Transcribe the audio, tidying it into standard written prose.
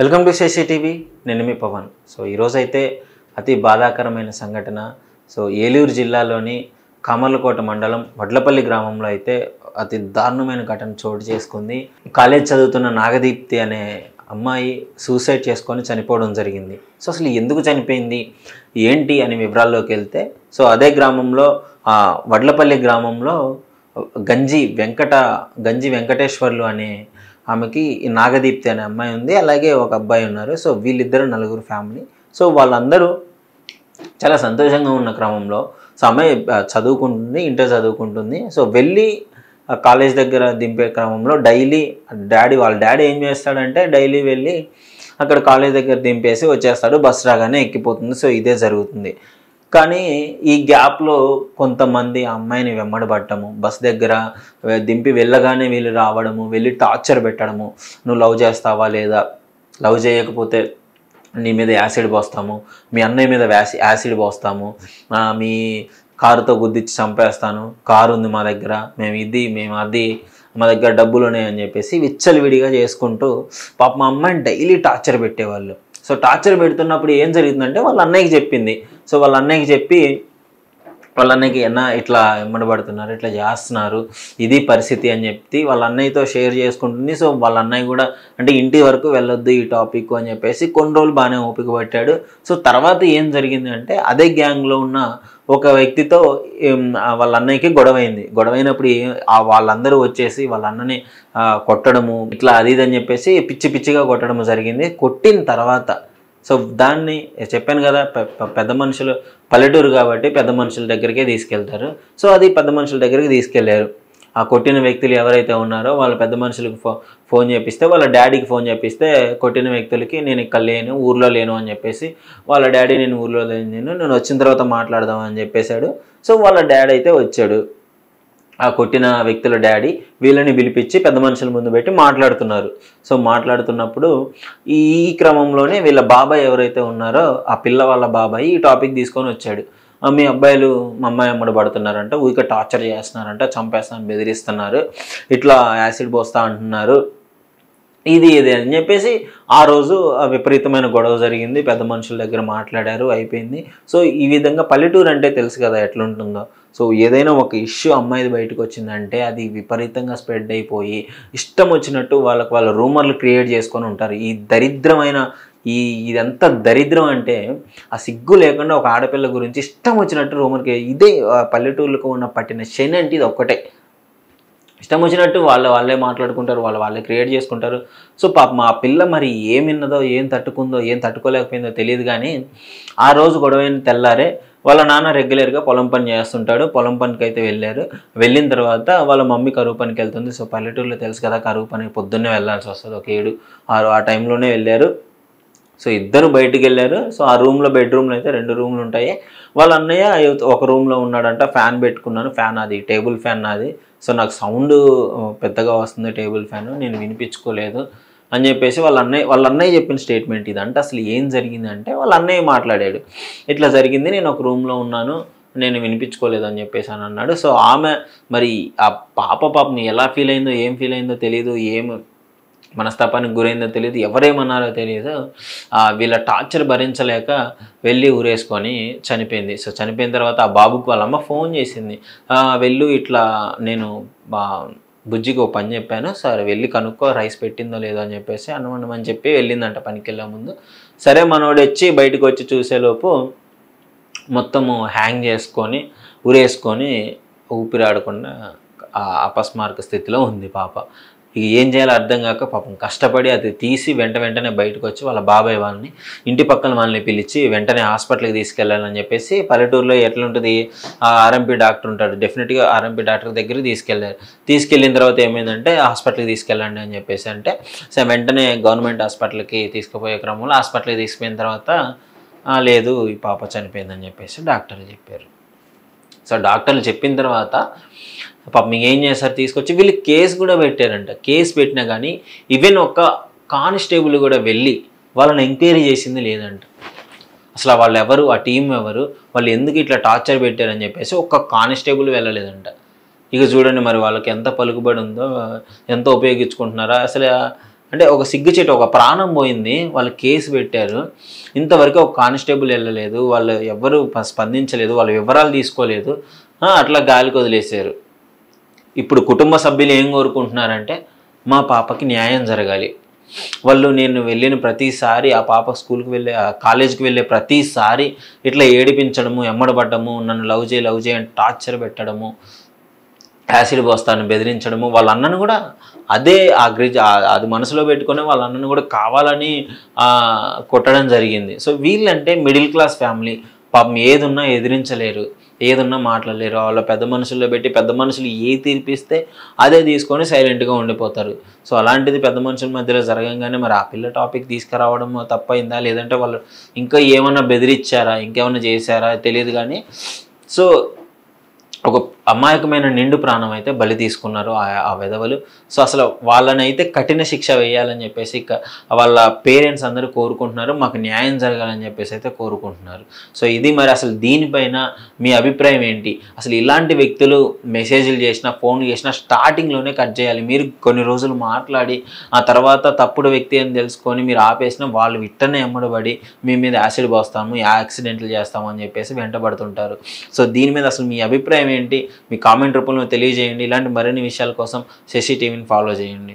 Welcome to Shashi TV. నేను మీ పవన్. ఈ రోజు అయితే అతి బాధాకరమైన సంఘటన. ఏలూరు జిల్లాలోని కామర్లకోట మండలం వడ్లపల్లి గ్రామంలో అయితే అతి దారుణమైన ఘటన చోటు చేసుకుంది. కాలేజ్ చదువుతున్న నాగదీప్తి అనే అమ్మాయి సూసైడ్ చేసుకొని చనిపోవడం జరిగింది. అసలు ఎందుకు చనిపోయింది ఏంటి అని వివరాల్లోకి వెళ్తే అదే గ్రామంలో వడ్లపల్లి గ్రామంలో గంజి వెంకటేశ్వర్లు అనే ఆమెకి నాగదీప్తి అనే అమ్మాయి ఉంది, అలాగే ఒక అబ్బాయి ఉన్నారు. వీళ్ళిద్దరు నలుగురు ఫ్యామిలీ. వాళ్ళందరూ చాలా సంతోషంగా ఉన్న క్రమంలో అమ్మాయి చదువుకుంటుంది, ఇంటర్ చదువుకుంటుంది. వెళ్ళి కాలేజ్ దగ్గర దింపే క్రమంలో డైలీ వాళ్ళ డాడీ ఏం చేస్తాడంటే డైలీ వెళ్ళి అక్కడ కాలేజ్ దగ్గర దింపేసి వచ్చేస్తాడు, బస్ రాగానే ఎక్కిపోతుంది. ఇదే జరుగుతుంది. కానీ ఈ గ్యాప్లో కొంతమంది ఆ అమ్మాయిని వెంబడబట్టము, బస్ దగ్గర దింపి వెళ్ళగానే వీళ్ళు రావడము, వెళ్ళి టార్చర్ పెట్టడము, నువ్వు లవ్ చేస్తావా లేదా, లవ్ చేయకపోతే నీ మీద యాసిడ్ పోస్తాము, మీ అన్నయ్య మీద యాసిడ్ పోస్తాము, మీ కారుతో గుద్దిచ్చి చంపేస్తాను, కారు ఉంది మా దగ్గర, మేము అది మా దగ్గర డబ్బులు ఉన్నాయని చెప్పేసి విచ్చలవిడిగా చేసుకుంటూ మా అమ్మాయిని డైలీ టార్చర్ పెట్టేవాళ్ళు. టార్చర్ పెడుతున్నప్పుడు ఏం జరిగిందంటే వాళ్ళ అన్నయ్యకి చెప్పింది. వాళ్ళ అన్నయ్యకి చెప్పి వాళ్ళ అన్నయ్యకి ఇట్లా ఎమ్మడబడుతున్నారు, ఇట్లా చేస్తున్నారు, ఇది పరిస్థితి అని చెప్పి వాళ్ళ అన్నయ్యతో షేర్ చేసుకుంటుంది. వాళ్ళ అన్నయ్య కూడా అంటే ఇంటి వరకు వెళ్ళొద్దు ఈ టాపిక్ అని చెప్పేసి కొన్ని రోజులు బాగానే ఓపిక పట్టాడు. తర్వాత ఏం జరిగింది అంటే అదే గ్యాంగ్లో ఉన్న ఒక వ్యక్తితో వాళ్ళ అన్నయ్యకి గొడవైనప్పుడు వాళ్ళందరూ వచ్చేసి వాళ్ళ అన్నని కొట్టడము, ఇట్లా అది ఇది అని చెప్పేసి పిచ్చిగా కొట్టడము జరిగింది. కొట్టిన తర్వాత దాన్ని చెప్పాను కదా, పెద్ద మనుషులు పల్లెటూరు కాబట్టి పెద్ద మనుషుల దగ్గరికే తీసుకెళ్తారు. అది పెద్ద మనుషుల దగ్గరికి తీసుకెళ్లారు. ఆ కొట్టిన వ్యక్తులు ఎవరైతే ఉన్నారో వాళ్ళ పెద్ద మనుషులకు ఫోన్ చేపిస్తే, వాళ్ళ డాడీకి ఫోన్ చేపిస్తే కొట్టిన వ్యక్తులకి నేను ఇక్కడ లేను, ఊర్లో లేను అని చెప్పేసి వాళ్ళ డాడీ నేను ఊర్లో నేను వచ్చిన తర్వాత మాట్లాడదాం అని చెప్పేశాడు. వాళ్ళ డాడీ అయితే వచ్చాడు. ఆ కొట్టిన వ్యక్తుల డాడీ వీళ్ళని పిలిపించి పెద్ద మనుషుల ముందు పెట్టి మాట్లాడుతున్నారు. మాట్లాడుతున్నప్పుడు ఈ క్రమంలోనే వీళ్ళ బాబాయ్ ఎవరైతే ఉన్నారో ఆ పిల్ల వాళ్ళ బాబాయ్ ఈ టాపిక్ తీసుకొని వచ్చాడు. మీ అబ్బాయిలు మా అమ్మాయి అమ్మడు పడుతున్నారంట, ఊరికే టార్చర్ చేస్తున్నారంట, చంపేస్తాను బెదిరిస్తున్నారు, ఇట్లా యాసిడ్ పోస్తా అంటున్నారు, ఇది అని చెప్పేసి ఆ రోజు విపరీతమైన గొడవ జరిగింది. పెద్ద మనుషుల దగ్గర మాట్లాడారు, అయిపోయింది. ఈ విధంగా పల్లెటూరు అంటే తెలుసు కదా ఎట్లుంటుందో. ఏదైనా ఒక ఇష్యూ అమ్మాయిది బయటకు వచ్చిందంటే అది విపరీతంగా స్ప్రెడ్ అయిపోయి ఇష్టం వచ్చినట్టు వాళ్ళ రూమర్లు క్రియేట్ చేసుకొని ఉంటారు. ఈ దరిద్రమైన ఇదంతా దరిద్రం అంటే ఆ సిగ్గు లేకుండా ఒక ఆడపిల్ల గురించి ఇష్టం వచ్చినట్టు రూమర్కి, ఇదే పల్లెటూర్లకు ఉన్న పట్టిన శని అంటే ఇది ఒక్కటే. ఇష్టం వచ్చినట్టు వాళ్ళే మాట్లాడుకుంటారు, వాళ్ళే క్రియేట్ చేసుకుంటారు. పాపం ఆ పిల్ల మరి ఏం విన్నదో, ఏం తట్టుకుందో, ఏం తట్టుకోలేకపోయిందో తెలియదు. కానీ ఆ రోజు గొడవైన తెల్లారే వాళ్ళ నాన్న రెగ్యులర్గా పొలం పని చేస్తుంటాడు. పొలం పనికి అయితే వెళ్ళిన తర్వాత వాళ్ళ మమ్మీ కరువు పనికి వెళ్తుంది. పల్లెటూరులో తెలుసు కదా, కరువు పనికి పొద్దున్నే వెళ్ళాల్సి వస్తుంది, ఒక 7-6 ఆ టైంలోనే వెళ్ళారు. ఇద్దరు బయటికి వెళ్ళారు. ఆ రూమ్లో బెడ్రూమ్లో అయితే 2 రూమ్లు ఉంటాయి. వాళ్ళ అన్నయ్య ఒక రూమ్లో ఉన్నాడంట. ఫ్యాన్ పెట్టుకున్నాను, ఫ్యాన్ అది టేబుల్ ఫ్యాన్ నాది, నాకు సౌండ్ పెద్దగా వస్తుంది టేబుల్ ఫ్యాన్, నేను వినిపించుకోలేదు అని చెప్పేసి వాళ్ళ అన్నయ్య చెప్పిన స్టేట్మెంట్ ఇదంటే. అసలు ఏం జరిగిందంటే వాళ్ళ అన్నయ్య మాట్లాడాడు, ఇట్లా జరిగింది, నేను ఒక రూమ్లో ఉన్నాను, నేను వినిపించుకోలేదు అని చెప్పేసి అని అన్నాడు. ఆమె మరి ఆ పాపం ఎలా ఫీల్ అయిందో, ఏం ఫీల్ అయిందో తెలియదు, ఏం మనస్తాపానికి గురైందో తెలియదు, ఎవరేమన్నారో తెలియదు. వీళ్ళ టార్చర్ భరించలేక వెళ్ళి ఊరేసుకొని చనిపోయింది. చనిపోయిన తర్వాత ఆ బాబుకి వాళ్ళ అమ్మ ఫోన్ చేసింది, వెళ్ళు ఇట్లా నేను బుజ్జికి ఓ పని చెప్పాను, సరే వెళ్ళి కనుక్కో రైస్ పెట్టిందో లేదో అని చెప్పేసి అనమని చెప్పి వెళ్ళిందంట పనికి వెళ్ళే ముందు. సరే మనోడు వచ్చి బయటకు వచ్చి చూసేలోపు మొత్తము హ్యాంగ్ చేసుకొని ఊరేసుకొని ఊపిరాడకుండా అపస్మారక స్థితిలో ఉంది పాప. ఇక ఏం చేయాలో అర్థం కాక పాపం కష్టపడి అది తీసి వెంటనే బయటకు వచ్చి వాళ్ళ బాబాయ్ వాళ్ళని, ఇంటి పక్కన వాళ్ళని పిలిచి వెంటనే హాస్పిటల్కి తీసుకెళ్ళాలని చెప్పేసి, పల్లెటూరులో ఎట్లుంటుంది ఆర్ఎంపీ డాక్టర్ ఉంటాడు, డెఫినెట్గా ఆర్ఎంపీ డాక్టర్ దగ్గర తీసుకెళ్ళారు. తీసుకెళ్ళిన తర్వాత ఏమైందంటే హాస్పిటల్కి తీసుకెళ్ళండి అని చెప్పేసి అంటే వెంటనే గవర్నమెంట్ హాస్పిటల్కి తీసుకుపోయే క్రమంలో హాస్పిటల్కి తీసుకుపోయిన తర్వాత లేదు ఈ పాప చనిపోయిందని చెప్పేసి డాక్టర్లు చెప్పారు. డాక్టర్లు చెప్పిన తర్వాత పాపం మీకు ఏం చేస్తారు, తీసుకొచ్చి వీళ్ళు కేసు కూడా పెట్టారంట. కేసు పెట్టినా కానీ ఈవెన్ ఒక కానిస్టేబుల్ కూడా వెళ్ళి వాళ్ళని ఎంక్వైరీ చేసింది లేదంట. అసలు వాళ్ళు ఎవరు, ఆ టీం ఎవరు, వాళ్ళు ఎందుకు ఇట్లా టార్చర్ పెట్టారని చెప్పేసి ఒక్క కానిస్టేబుల్ వెళ్ళలేదంట. ఇక చూడండి మరి వాళ్ళకి ఎంత పలుకుబడి ఉందో, ఎంత ఉపయోగించుకుంటున్నారో. అసలు అంటే ఒక సిగ్గుచేటు, ఒక ప్రాణం పోయింది, వాళ్ళు కేసు పెట్టారు. ఇంతవరకు ఒక కానిస్టేబుల్ వెళ్ళలేదు, వాళ్ళు ఎవ్వరు స్పందించలేదు, వాళ్ళ వివరాలు తీసుకోలేదు, అట్లా గాలికి వదిలేశారు. ఇప్పుడు కుటుంబ సభ్యులు ఏం కోరుకుంటున్నారంటే మా పాపకి న్యాయం జరగాలి. వాళ్ళు నేను వెళ్ళిన ప్రతిసారి ఆ పాప స్కూల్కి వెళ్ళే కాలేజీకి వెళ్ళే ప్రతిసారి ఇట్లా ఏడిపించడము, ఎమ్మడబడ్డము, నన్ను లవ్ చేయి అని టార్చర్ పెట్టడము, యాసిడ్ పోస్తాను బెదిరించడము, వాళ్ళ అన్నను కూడా అదే అది మనసులో పెట్టుకుని వాళ్ళ అన్నను కూడా కావాలని కొట్టడం జరిగింది. సో వీళ్ళంటే మిడిల్ క్లాస్ ఫ్యామిలీ, పాపం ఏదున్నా ఎదిరించలేరు, ఏదున్నా మాట్లాడలేరు. వాళ్ళ పెద్ద మనుషుల్లో పెట్టి పెద్ద మనుషులు ఏ తీర్పిస్తే అదే తీసుకొని సైలెంట్గా ఉండిపోతారు. సో అలాంటిది పెద్ద మనుషుల మధ్యలో జరగంగానే మరి ఆ పిల్ల టాపిక్ తీసుకురావడం తప్పైందా, లేదంటే వాళ్ళు ఇంకా ఏమన్నా బెదిరించారా, ఇంకేమన్నా చేశారా తెలియదు. కానీ సో ఒక అమాయకమైన నిండు ప్రాణం అయితే బలి తీసుకున్నారు ఆ వెధవలు. సో అసలు వాళ్ళని అయితే కఠిన శిక్ష వేయాలని చెప్పేసి వాళ్ళ పేరెంట్స్ అందరూ కోరుకుంటున్నారు, మాకు న్యాయం జరగాలని చెప్పేసి అయితే కోరుకుంటున్నారు. సో ఇది మరి అసలు దీనిపైన మీ అభిప్రాయం ఏంటి? అసలు ఇలాంటి వ్యక్తులు మెసేజ్లు చేసినా, ఫోన్ చేసినా స్టార్టింగ్లోనే కట్ చేయాలి. మీరు కొన్ని రోజులు మాట్లాడి ఆ తర్వాత తప్పుడు వ్యక్తి అని తెలుసుకొని మీరు ఆపేసినా వాళ్ళు విట్టనే ఎమ్మడబడి మీ మీద యాసిడ్ పోస్తాము, యాక్సిడెంట్లు చేస్తాము అని చెప్పేసి వెంటబడుతుంటారు. సో దీని మీద అసలు మీ అభిప్రాయం ఏంటి? మీ కామెంట్ రూపంలో తెలియజేయండి. ఇలాంటి మరిన్ని విషయాల కోసం శశి టీవీని ఫాలో చేయండి.